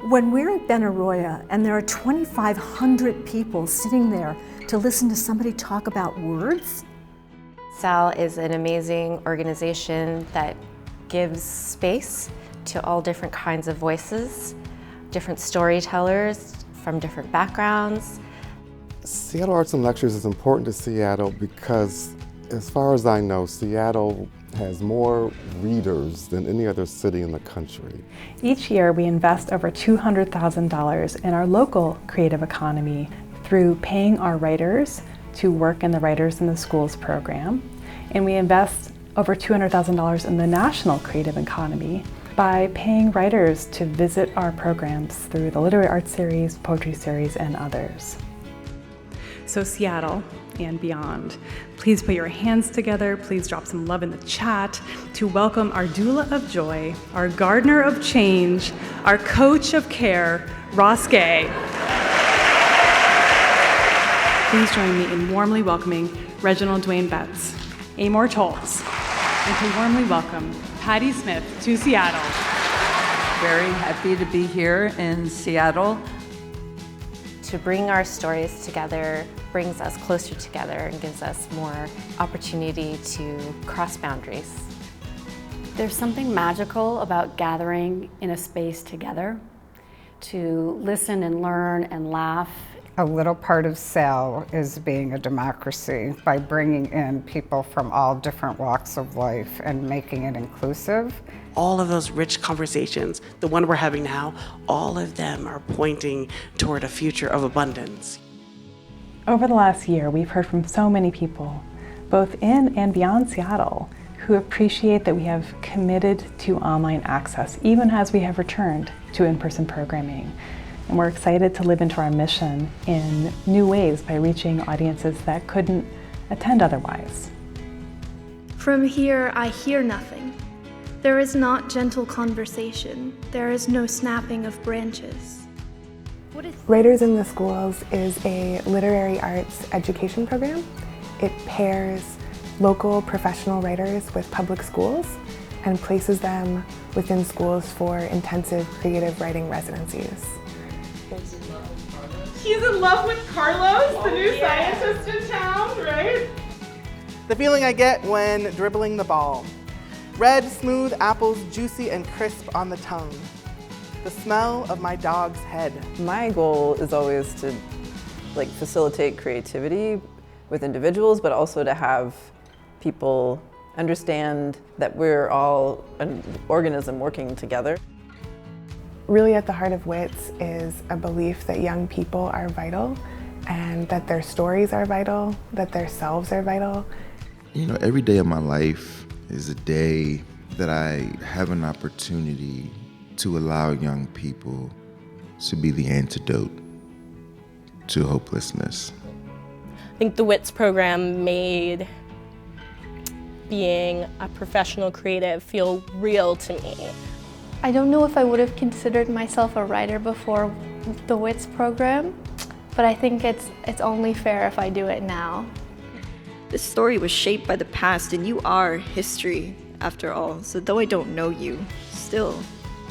When we're at Benaroya and there are 2,500 people sitting there to listen to somebody talk about words. SAL is an amazing organization that gives space to all different kinds of voices, different storytellers from different backgrounds. Seattle Arts and Lectures is important to Seattle because, as far as I know, Seattle has more readers than any other city in the country. Each year we invest over $200,000 in our local creative economy through paying our writers to work in the Writers in the Schools program. And we invest over $200,000 in the national creative economy by paying writers to visit our programs through the Literary Arts Series, Poetry Series, and others. So Seattle and beyond, please put your hands together, please drop some love in the chat to welcome our doula of joy, our gardener of change, our coach of care, Ross Gay. Please join me in warmly welcoming Reginald Dwayne Betts, Amor Tolles, and to warmly welcome Patty Smith to Seattle. Very happy to be here in Seattle. To bring our stories together brings us closer together and gives us more opportunity to cross boundaries. There's something magical about gathering in a space together to listen and learn and laugh. A little part of SAL is being a democracy by bringing in people from all different walks of life and making it inclusive. All of those rich conversations, the one we're having now, all of them are pointing toward a future of abundance. Over the last year, we've heard from so many people, both in and beyond Seattle, who appreciate that we have committed to online access, even as we have returned to in-person programming. And we're excited to live into our mission in new ways by reaching audiences that couldn't attend otherwise. From here, I hear nothing. There is not gentle conversation. There is no snapping of branches. Writers in the Schools is a literary arts education program. It pairs local professional writers with public schools and places them within schools for intensive creative writing residencies. He's in love with Carlos, the new scientist in town, right? The feeling I get when dribbling the ball. Red, smooth apples, juicy and crisp on the tongue. The smell of my dog's head. My goal is always to facilitate creativity with individuals, but also to have people understand that we're all an organism working together. Really at the heart of WITS is a belief that young people are vital and that their stories are vital, that their selves are vital. You know, every day of my life is a day that I have an opportunity to allow young people to be the antidote to hopelessness. I think the WITS program made being a professional creative feel real to me. I don't know if I would have considered myself a writer before the WITS program, but I think it's only fair if I do it now. This story was shaped by the past, and you are history, after all. So though I don't know you, still,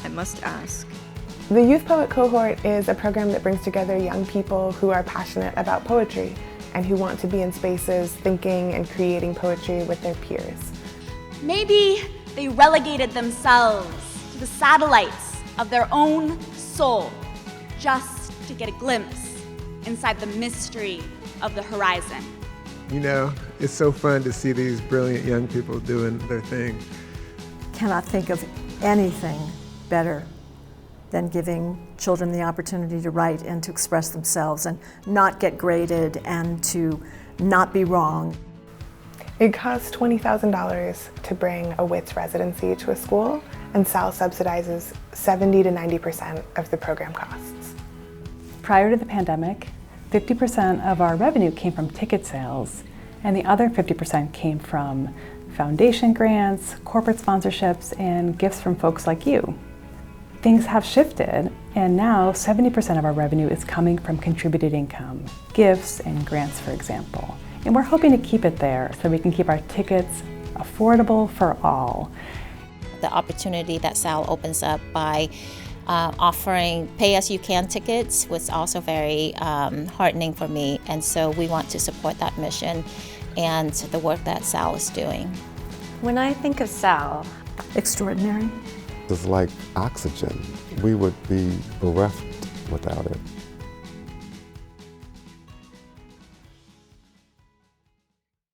I must ask. The Youth Poet Cohort is a program that brings together young people who are passionate about poetry and who want to be in spaces thinking and creating poetry with their peers. Maybe they relegated themselves to the satellites of their own soul just to get a glimpse inside the mystery of the horizon. You know, it's so fun to see these brilliant young people doing their thing. Cannot think of anything better than giving children the opportunity to write and to express themselves and not get graded and to not be wrong. It costs $20,000 to bring a WITS residency to a school, and SAL subsidizes 70 to 90% of the program costs. Prior to the pandemic, 50% of our revenue came from ticket sales, and the other 50% came from foundation grants, corporate sponsorships, and gifts from folks like you. Things have shifted, and now 70% of our revenue is coming from contributed income, gifts and grants, for example. And we're hoping to keep it there so we can keep our tickets affordable for all. The opportunity that SAL opens up by offering pay-as-you-can tickets was also very heartening for me, and so we want to support that mission and the work that SAL is doing. When I think of SAL, extraordinary. It's like oxygen. We would be bereft without it.